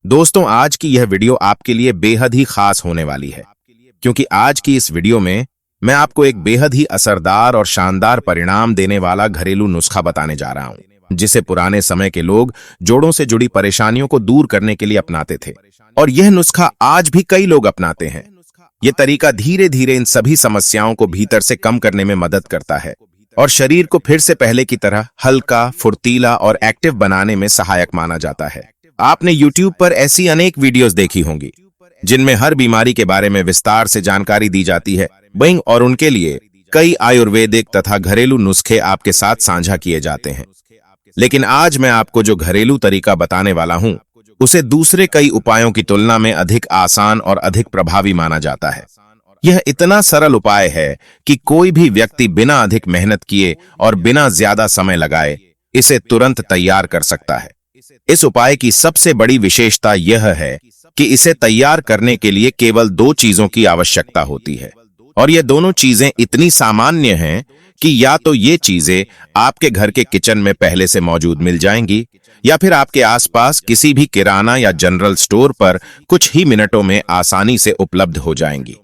दोस्तों, आज की यह वीडियो आपके लिए बेहद ही खास होने वाली है, क्योंकि आज की इस वीडियो में मैं आपको एक बेहद ही असरदार और शानदार परिणाम देने वाला घरेलू नुस्खा बताने जा रहा हूं, जिसे पुराने समय के लोग जोड़ों से जुड़ी परेशानियों को दूर करने के लिए अपनाते थे। और यह नुस्खा आज भी कई लोग अपनाते हैं। यह तरीका धीरे धीरे इन सभी समस्याओं को भीतर से कम करने में मदद करता है और शरीर को फिर से पहले की तरह हल्का, फुर्तीला और एक्टिव बनाने में सहायक माना जाता है। आपने YouTube पर ऐसी अनेक वीडियोस देखी होंगी जिनमें हर बीमारी के बारे में विस्तार से जानकारी दी जाती है, वहीं और उनके लिए कई आयुर्वेदिक तथा घरेलू नुस्खे आपके साथ साझा किए जाते हैं। लेकिन आज मैं आपको जो घरेलू तरीका बताने वाला हूं, उसे दूसरे कई उपायों की तुलना में अधिक आसान और अधिक प्रभावी माना जाता है। यह इतना सरल उपाय है कि कोई भी व्यक्ति बिना अधिक मेहनत किए और बिना ज्यादा समय लगाए इसे तुरंत तैयार कर सकता है। इस उपाय की सबसे बड़ी विशेषता यह है कि इसे तैयार करने के लिए केवल 2 चीजों की आवश्यकता होती है, और ये दोनों चीजें इतनी सामान्य हैं कि या तो ये चीजें आपके घर के किचन में पहले से मौजूद मिल जाएंगी, या फिर आपके आसपास किसी भी किराना या जनरल स्टोर पर कुछ ही मिनटों में आसानी से उपलब्ध हो जाएंगी।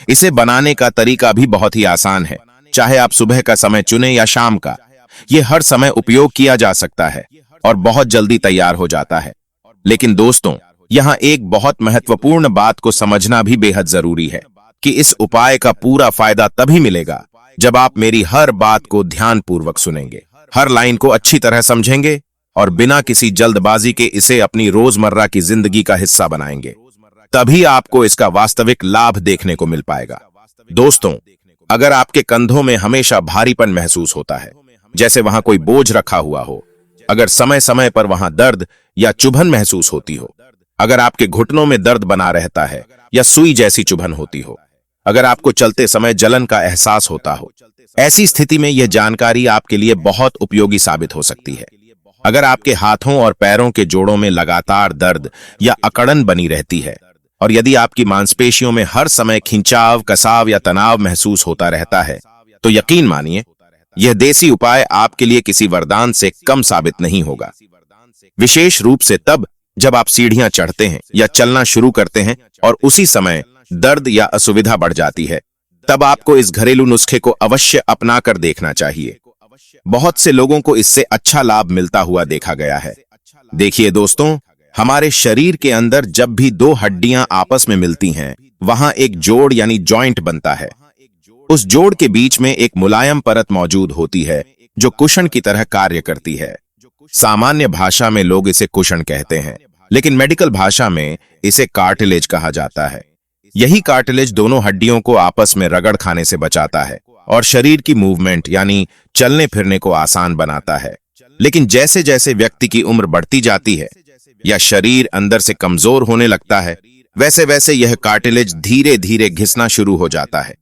इसे बनाने का तरीका भी बहुत ही आसान है। चाहे आप सुबह का समय चुने या शाम का, ये हर समय उपयोग किया जा सकता है और बहुत जल्दी तैयार हो जाता है। लेकिन दोस्तों, यहाँ एक बहुत महत्वपूर्ण बात को समझना भी बेहद जरूरी है कि इस उपाय का पूरा फायदा तभी मिलेगा जब आप मेरी हर बात को ध्यानपूर्वक सुनेंगे, हर लाइन को अच्छी तरह समझेंगे और बिना किसी जल्दबाजी के इसे अपनी रोजमर्रा की जिंदगी का हिस्सा बनाएंगे। तभी आपको इसका वास्तविक लाभ देखने को मिल पाएगा। दोस्तों, अगर आपके कंधों में हमेशा भारीपन महसूस होता है, जैसे वहां कोई बोझ रखा हुआ हो, अगर समय समय पर वहां दर्द या चुभन महसूस होती हो, अगर आपके घुटनों में दर्द बना रहता है या सुई जैसी चुभन होती हो, अगर आपको चलते समय जलन का एहसास होता हो, ऐसी स्थिति में यह जानकारी आपके लिए बहुत उपयोगी साबित हो सकती है। अगर आपके हाथों और पैरों के जोड़ों में लगातार दर्द या अकड़न बनी रहती है, और यदि आपकी मांसपेशियों में हर समय खिंचाव, कसाव या तनाव महसूस होता रहता है, तो यकीन मानिए यह देसी उपाय आपके लिए किसी वरदान से कम साबित नहीं होगा। विशेष रूप से तब जब आप सीढ़ियां चढ़ते हैं या चलना शुरू करते हैं और उसी समय दर्द या असुविधा बढ़ जाती है, तब आपको इस घरेलू नुस्खे को अवश्य अपना कर देखना चाहिए। बहुत से लोगों को इससे अच्छा लाभ मिलता हुआ देखा गया है। देखिए दोस्तों, हमारे शरीर के अंदर जब भी 2 हड्डियां आपस में मिलती हैं, वहां एक जोड़ यानी जॉइंट बनता है। उस जोड़ के बीच में एक मुलायम परत मौजूद होती है जो कुशन की तरह कार्य करती है। सामान्य भाषा में लोग इसे कुशन कहते हैं, लेकिन मेडिकल भाषा में इसे कार्टिलेज कहा जाता है। यही कार्टिलेज दोनों हड्डियों को आपस में रगड़ खाने से बचाता है और शरीर की मूवमेंट यानी चलने फिरने को आसान बनाता है। लेकिन जैसे जैसे व्यक्ति की उम्र बढ़ती जाती है या शरीर अंदर से कमजोर होने लगता है, वैसे वैसे यह कार्टिलेज धीरे धीरे घिसना शुरू हो जाता है।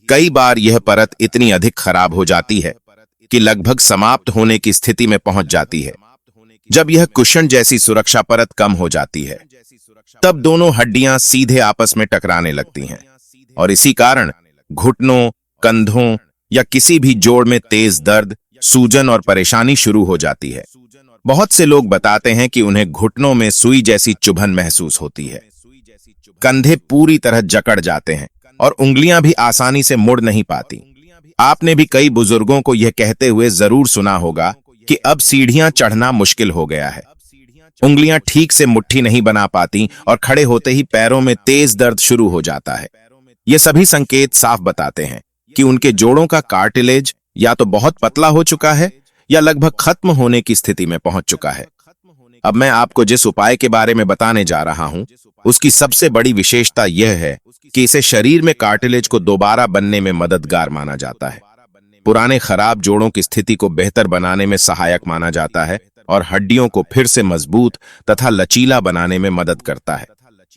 कई बार यह परत इतनी अधिक खराब हो जाती है कि लगभग समाप्त होने की स्थिति में पहुंच जाती है। जब यह कुशन जैसी सुरक्षा परत कम हो जाती है, तब दोनों हड्डियां सीधे आपस में टकराने लगती हैं और इसी कारण घुटनों, कंधों या किसी भी जोड़ में तेज दर्द, सूजन और परेशानी शुरू हो जाती है। बहुत से लोग बताते हैं कि उन्हें घुटनों में सुई जैसी चुभन महसूस होती है, कंधे पूरी तरह जकड़ जाते हैं और उंगलियां भी आसानी से मुड़ नहीं पाती। आपने भी कई बुजुर्गों को यह कहते हुए जरूर सुना होगा कि अब सीढ़ियां चढ़ना मुश्किल हो गया है। उंगलियां ठीक से मुट्ठी नहीं बना पाती और खड़े होते ही पैरों में तेज दर्द शुरू हो जाता है। ये सभी संकेत साफ बताते हैं कि उनके जोड़ों का कार्टिलेज या तो बहुत पतला हो चुका है या लगभग खत्म होने की स्थिति में पहुंच चुका है। अब मैं आपको जिस उपाय के बारे में बताने जा रहा हूं, उसकी सबसे बड़ी विशेषता यह है कि इसे शरीर में कार्टिलेज को दोबारा बनने में मददगार माना जाता है। पुराने खराब जोड़ों की स्थिति को बेहतर बनाने में सहायक माना जाता है और हड्डियों को फिर से मजबूत तथा लचीला बनाने में मदद करता है।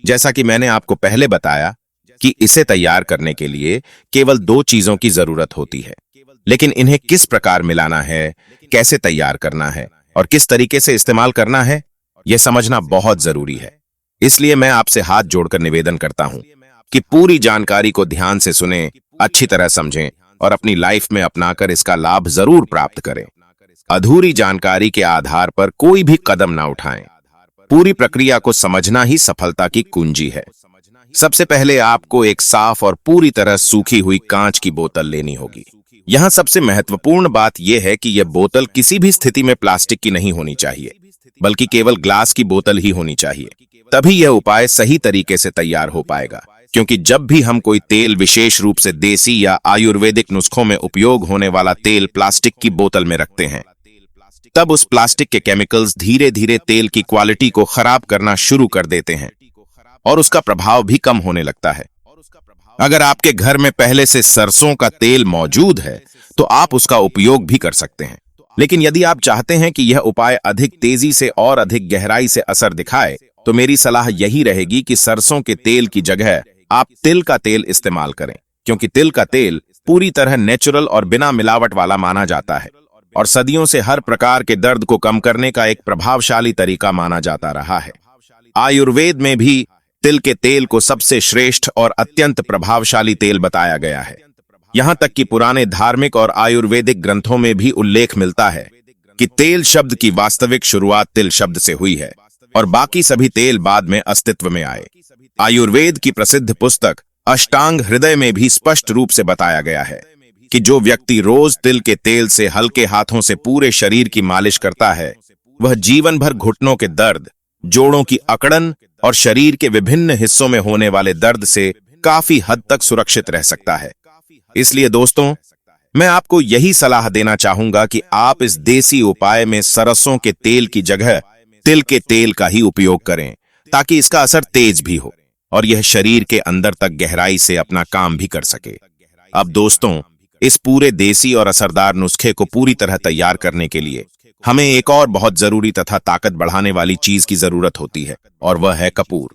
जैसा कि मैंने आपको पहले बताया कि इसे तैयार करने के लिए केवल 2 चीजों की जरूरत होती है, लेकिन इन्हें किस प्रकार मिलाना है, कैसे तैयार करना है और किस तरीके से इस्तेमाल करना है, यह समझना बहुत जरूरी है। इसलिए मैं आपसे हाथ जोड़कर निवेदन करता हूं कि पूरी जानकारी को ध्यान से सुनें, अच्छी तरह समझें और अपनी लाइफ में अपनाकर इसका लाभ जरूर प्राप्त करें। अधूरी जानकारी के आधार पर कोई भी कदम ना उठाएं। पूरी प्रक्रिया को समझना ही सफलता की कुंजी है। सबसे पहले आपको एक साफ और पूरी तरह सूखी हुई कांच की बोतल लेनी होगी। यहाँ सबसे महत्वपूर्ण बात यह है कि यह बोतल किसी भी स्थिति में प्लास्टिक की नहीं होनी चाहिए, बल्कि केवल ग्लास की बोतल ही होनी चाहिए। तभी यह उपाय सही तरीके से तैयार हो पाएगा, क्योंकि जब भी हम कोई तेल, विशेष रूप से देसी या आयुर्वेदिक नुस्खों में उपयोग होने वाला तेल प्लास्टिक की बोतल में रखते हैं, तब उस प्लास्टिक के केमिकल्स धीरे धीरे तेल की क्वालिटी को खराब करना शुरू कर देते हैं और उसका प्रभाव भी कम होने लगता है। अगर आपके घर में पहले से सरसों का तेल मौजूद है तो आप उसका उपयोग भी कर सकते हैं, लेकिन यदि आप चाहते हैं कि यह उपाय अधिक तेजी से और अधिक गहराई से असर दिखाए, तो मेरी सलाह यही रहेगी कि सरसों के तेल की जगह आप तिल का तेल इस्तेमाल करें, क्योंकि तिल का तेल पूरी तरह नेचुरल और बिना मिलावट वाला माना जाता है और सदियों से हर प्रकार के दर्द को कम करने का एक प्रभावशाली तरीका माना जाता रहा है। आयुर्वेद में भी तिल के तेल को सबसे श्रेष्ठ और अत्यंत प्रभावशाली तेल बताया गया है। यहां तक कि पुराने धार्मिक और आयुर्वेदिक ग्रंथों में भी उल्लेख मिलता है कि तेल शब्द की वास्तविक शुरुआत तिल शब्द से हुई है और बाकी सभी तेल बाद में अस्तित्व में आए। आयुर्वेद की प्रसिद्ध पुस्तक अष्टांग हृदय में भी स्पष्ट रूप से बताया गया है कि जो व्यक्ति रोज तिल के तेल से हल्के हाथों से पूरे शरीर की मालिश करता है, वह जीवन भर घुटनों के दर्द, जोड़ों की अकड़न और शरीर के विभिन्न हिस्सों में होने वाले दर्द से काफी हद तक सुरक्षित रह सकता है। इसलिए दोस्तों, मैं आपको यही सलाह देना चाहूंगा कि आप इस देसी उपाय में सरसों के तेल की जगह तिल के तेल का ही उपयोग करें, ताकि इसका असर तेज भी हो और यह शरीर के अंदर तक गहराई से अपना काम भी कर सके। अब दोस्तों, इस पूरे देसी और असरदार नुस्खे को पूरी तरह तैयार करने के लिए हमें एक और बहुत जरूरी तथा ताकत बढ़ाने वाली चीज की जरूरत होती है, और वह है कपूर।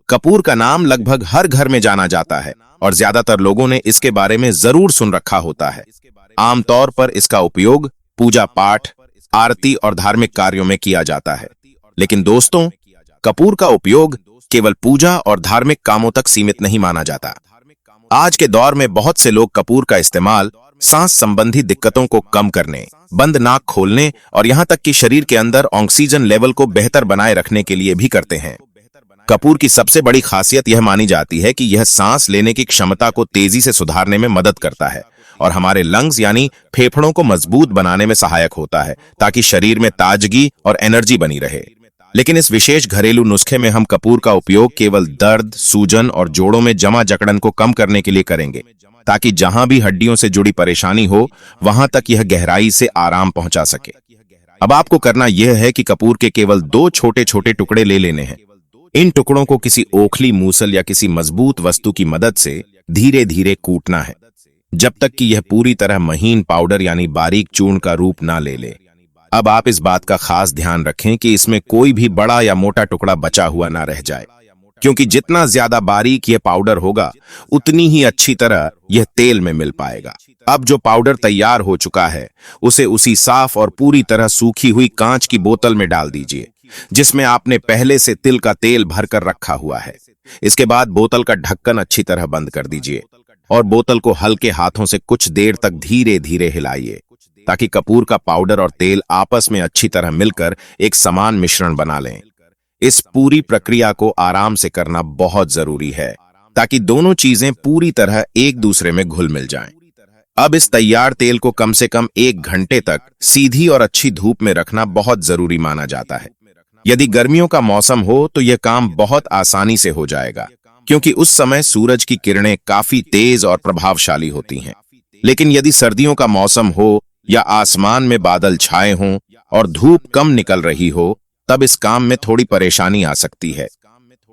कपूर का नाम लगभग हर घर में जाना जाता है और ज्यादातर लोगों ने इसके बारे में जरूर सुन रखा होता है। आमतौर पर इसका उपयोग पूजा पाठ, आरती और धार्मिक कार्यों में किया जाता है। लेकिन दोस्तों, कपूर का उपयोग केवल पूजा और धार्मिक कामों तक सीमित नहीं माना जाता। आज के दौर में बहुत से लोग कपूर का इस्तेमाल सांस संबंधी दिक्कतों को कम करने, बंद नाक खोलने और यहां तक कि शरीर के अंदर ऑक्सीजन लेवल को बेहतर बनाए रखने के लिए भी करते हैं। कपूर की सबसे बड़ी खासियत यह मानी जाती है कि यह सांस लेने की क्षमता को तेजी से सुधारने में मदद करता है और हमारे लंग्स यानी फेफड़ों को मजबूत बनाने में सहायक होता है, ताकि शरीर में ताजगी और एनर्जी बनी रहे। लेकिन इस विशेष घरेलू नुस्खे में हम कपूर का उपयोग केवल दर्द, सूजन और जोड़ों में जमा जकड़न को कम करने के लिए करेंगे, ताकि जहां भी हड्डियों से जुड़ी परेशानी हो, वहां तक यह गहराई से आराम पहुंचा सके। अब आपको करना यह है कि कपूर के केवल 2 छोटे छोटे टुकड़े ले लेने हैं। इन टुकड़ों को किसी ओखली, मूसल या किसी मजबूत वस्तु की मदद से धीरे धीरे कूटना है, जब तक कि यह पूरी तरह महीन पाउडर यानी बारीक चूर्ण का रूप ना ले ले। अब आप इस बात का खास ध्यान रखें कि इसमें कोई भी बड़ा या मोटा टुकड़ा बचा हुआ ना रह जाए, क्योंकि जितना ज्यादा बारीक यह पाउडर होगा, उतनी ही अच्छी तरह यह तेल में मिल पाएगा। अब जो पाउडर तैयार हो चुका है, उसे उसी साफ और पूरी तरह सूखी हुई कांच की बोतल में डाल दीजिए, जिसमें आपने पहले से तिल का तेल भरकर रखा हुआ है। इसके बाद बोतल का ढक्कन अच्छी तरह बंद कर दीजिए और बोतल को हल्के हाथों से कुछ देर तक धीरे धीरे हिलाइए, ताकि कपूर का पाउडर और तेल आपस में अच्छी तरह मिलकर एक समान मिश्रण बना लें। इस पूरी प्रक्रिया को आराम से करना बहुत जरूरी है, ताकि दोनों चीजें पूरी तरह एक दूसरे में घुल मिल जाएं। अब इस तैयार तेल को कम से कम 1 घंटे तक सीधी और अच्छी धूप में रखना बहुत जरूरी माना जाता है। यदि गर्मियों का मौसम हो तो यह काम बहुत आसानी से हो जाएगा, क्योंकि उस समय सूरज की किरणें काफी तेज और प्रभावशाली होती हैं। लेकिन यदि सर्दियों का मौसम हो या आसमान में बादल छाए हों और धूप कम निकल रही हो, तब इस काम में थोड़ी परेशानी आ सकती है।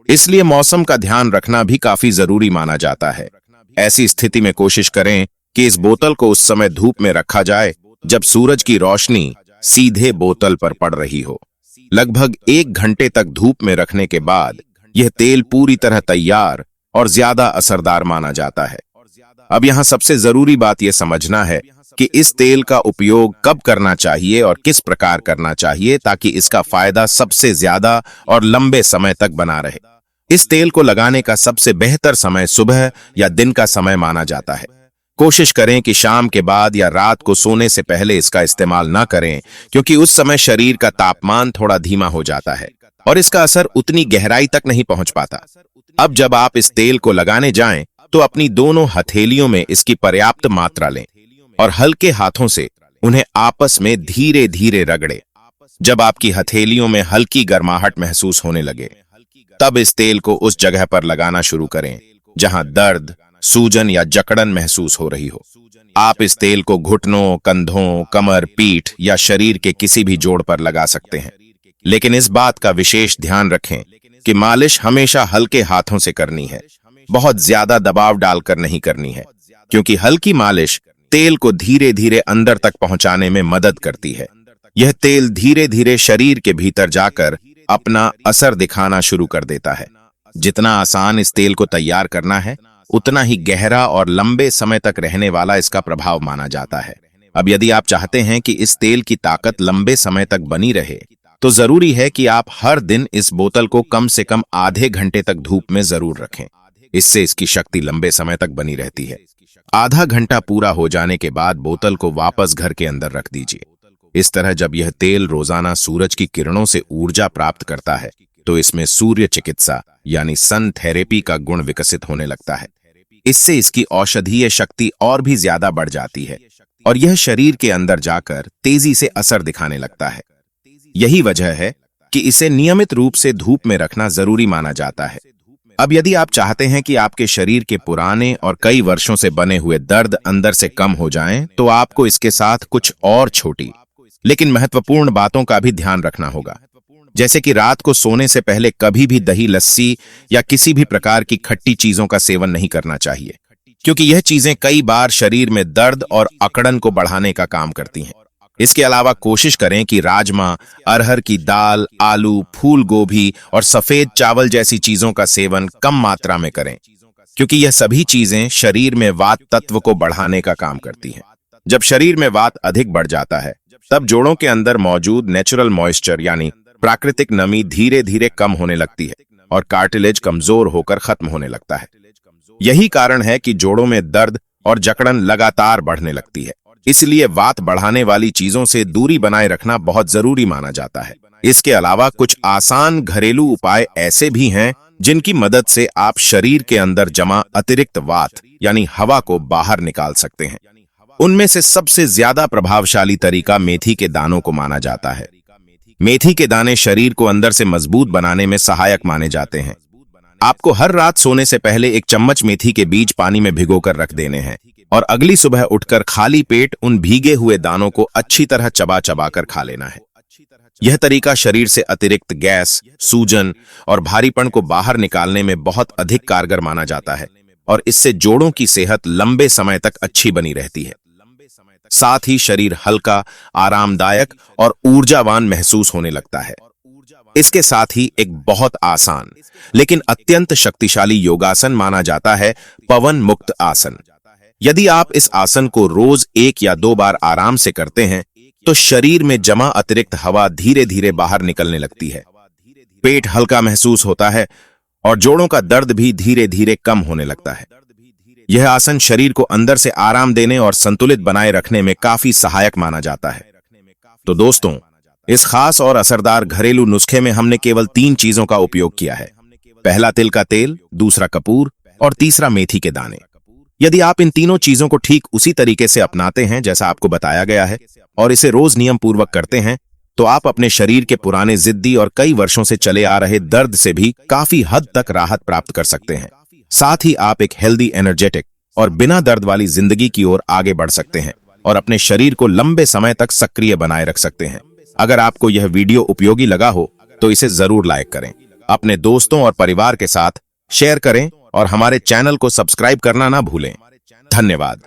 इसलिए मौसम का ध्यान रखना भी काफी जरूरी माना जाता है। ऐसी स्थिति में कोशिश करें कि इस बोतल को उस समय धूप में रखा जाए जब सूरज की रोशनी सीधे बोतल पर पड़ रही हो। लगभग 1 घंटे तक धूप में रखने के बाद यह तेल पूरी तरह तैयार और ज्यादा असरदार माना जाता है। अब यहाँ सबसे जरूरी बात यह समझना है कि इस तेल का उपयोग कब करना चाहिए और किस प्रकार करना चाहिए, ताकि इसका फायदा सबसे ज्यादा और लंबे समय तक बना रहे। इस तेल को लगाने का सबसे बेहतर समय सुबह या दिन का समय माना जाता है। कोशिश करें कि शाम के बाद या रात को सोने से पहले इसका इस्तेमाल न करें, क्योंकि उस समय शरीर का तापमान थोड़ा धीमा हो जाता है और इसका असर उतनी गहराई तक नहीं पहुंच पाता। अब जब आप इस तेल को लगाने जाएं, तो अपनी दोनों हथेलियों में इसकी पर्याप्त मात्रा लें और हल्के हाथों से उन्हें आपस में धीरे धीरे रगड़ें। जब आपकी हथेलियों में हल्की गर्माहट महसूस होने लगे, तब इस तेल को उस जगह पर लगाना शुरू करें जहां दर्द, सूजन या जकड़न महसूस हो रही हो। आप इस तेल को घुटनों, कंधों, कमर, पीठ या शरीर के किसी भी जोड़ पर लगा सकते हैं, लेकिन इस बात का विशेष ध्यान रखें कि मालिश हमेशा हल्के हाथों से करनी है, बहुत ज्यादा दबाव डालकर नहीं करनी है, क्योंकि हल्की मालिश तेल को धीरे धीरे अंदर तक पहुंचाने में मदद करती है। यह तेल धीरे धीरे शरीर के भीतर जाकर अपना असर दिखाना शुरू कर देता है। जितना आसान इस तेल को तैयार करना है, उतना ही गहरा और लंबे समय तक रहने वाला इसका प्रभाव माना जाता है। अब यदि आप चाहते हैं कि इस तेल की ताकत लंबे समय तक बनी रहे, तो जरूरी है कि आप हर दिन इस बोतल को कम से कम आधे घंटे तक धूप में जरूर रखें। इससे इसकी शक्ति लंबे समय तक बनी रहती है। आधा घंटा पूरा हो जाने के बाद बोतल को वापस घर के अंदर रख दीजिए। इस तरह जब यह तेल रोजाना सूरज की किरणों से ऊर्जा प्राप्त करता है, तो इसमें सूर्य चिकित्सा यानी सन थेरेपी का गुण विकसित होने लगता है। इससे इसकी औषधीय शक्ति और भी ज्यादा बढ़ जाती है और यह शरीर के अंदर जाकर तेजी से असर दिखाने लगता है। यही वजह है कि इसे नियमित रूप से धूप में रखना जरूरी माना जाता है। अब यदि आप चाहते हैं कि आपके शरीर के पुराने और कई वर्षों से बने हुए दर्द अंदर से कम हो जाएं, तो आपको इसके साथ कुछ और छोटी लेकिन महत्वपूर्ण बातों का भी ध्यान रखना होगा। जैसे कि रात को सोने से पहले कभी भी दही, लस्सी या किसी भी प्रकार की खट्टी चीजों का सेवन नहीं करना चाहिए, क्योंकि यह चीजें कई बार शरीर में दर्द और अकड़न को बढ़ाने का काम करती हैं। इसके अलावा कोशिश करें कि राजमा, अरहर की दाल, आलू, फूल गोभी और सफेद चावल जैसी चीजों का सेवन कम मात्रा में करें, क्योंकि यह सभी चीजें शरीर में वात तत्व को बढ़ाने का काम करती हैं। जब शरीर में वात अधिक बढ़ जाता है, तब जोड़ों के अंदर मौजूद नेचुरल मॉइस्चर यानी प्राकृतिक नमी धीरे धीरे कम होने लगती है और कार्टिलेज कमजोर होकर खत्म होने लगता है। यही कारण है कि जोड़ों में दर्द और जकड़न लगातार बढ़ने लगती है। इसलिए वात बढ़ाने वाली चीजों से दूरी बनाए रखना बहुत जरूरी माना जाता है। इसके अलावा कुछ आसान घरेलू उपाय ऐसे भी हैं जिनकी मदद से आप शरीर के अंदर जमा अतिरिक्त वात यानी हवा को बाहर निकाल सकते हैं। उनमें से सबसे ज्यादा प्रभावशाली तरीका मेथी के दानों को माना जाता है। मेथी के दाने शरीर को अंदर से मजबूत बनाने में सहायक माने जाते हैं। आपको हर रात सोने से पहले 1 चम्मच मेथी के बीज पानी में भिगोकर रख देने हैं और अगली सुबह उठकर खाली पेट उन भीगे हुए दानों को अच्छी तरह चबा चबा कर खा लेना है। यह तरीका शरीर से अतिरिक्त गैस, सूजन और भारीपन को बाहर निकालने में बहुत अधिक कारगर माना जाता है और इससे जोड़ों की सेहत लंबे समय तक अच्छी बनी रहती है। साथ ही शरीर हल्का, आरामदायक और ऊर्जावान महसूस होने लगता है। इसके साथ ही एक बहुत आसान लेकिन अत्यंत शक्तिशाली योगासन माना जाता है पवन मुक्त आसन। यदि आप इस आसन को रोज 1 या 2 बार आराम से करते हैं, तो शरीर में जमा अतिरिक्त हवा धीरे धीरे बाहर निकलने लगती है। पेट हल्का महसूस होता है और जोड़ों का दर्द भी धीरे धीरे कम होने लगता है। यह आसन शरीर को अंदर से आराम देने और संतुलित बनाए रखने में काफी सहायक माना जाता है। तो दोस्तों, इस खास और असरदार घरेलू नुस्खे में हमने केवल 3 चीजों का उपयोग किया है। पहला तिल का तेल, दूसरा कपूर और तीसरा मेथी के दाने। यदि आप इन तीनों चीजों को ठीक उसी तरीके से अपनाते हैं जैसा आपको बताया गया है और इसे रोज नियम पूर्वक करते हैं, तो आप अपने शरीर के पुराने जिद्दी और कई वर्षों से चले आ रहे दर्द से भी काफी हद तक राहत प्राप्त कर सकते हैं। साथ ही आप एक हेल्दी, एनर्जेटिक और बिना दर्द वाली जिंदगी की ओर आगे बढ़ सकते हैं और अपने शरीर को लंबे समय तक सक्रिय बनाए रख सकते हैं। अगर आपको यह वीडियो उपयोगी लगा हो तो इसे जरूर लाइक करें, अपने दोस्तों और परिवार के साथ शेयर करें और हमारे चैनल को सब्सक्राइब करना ना भूलें। धन्यवाद।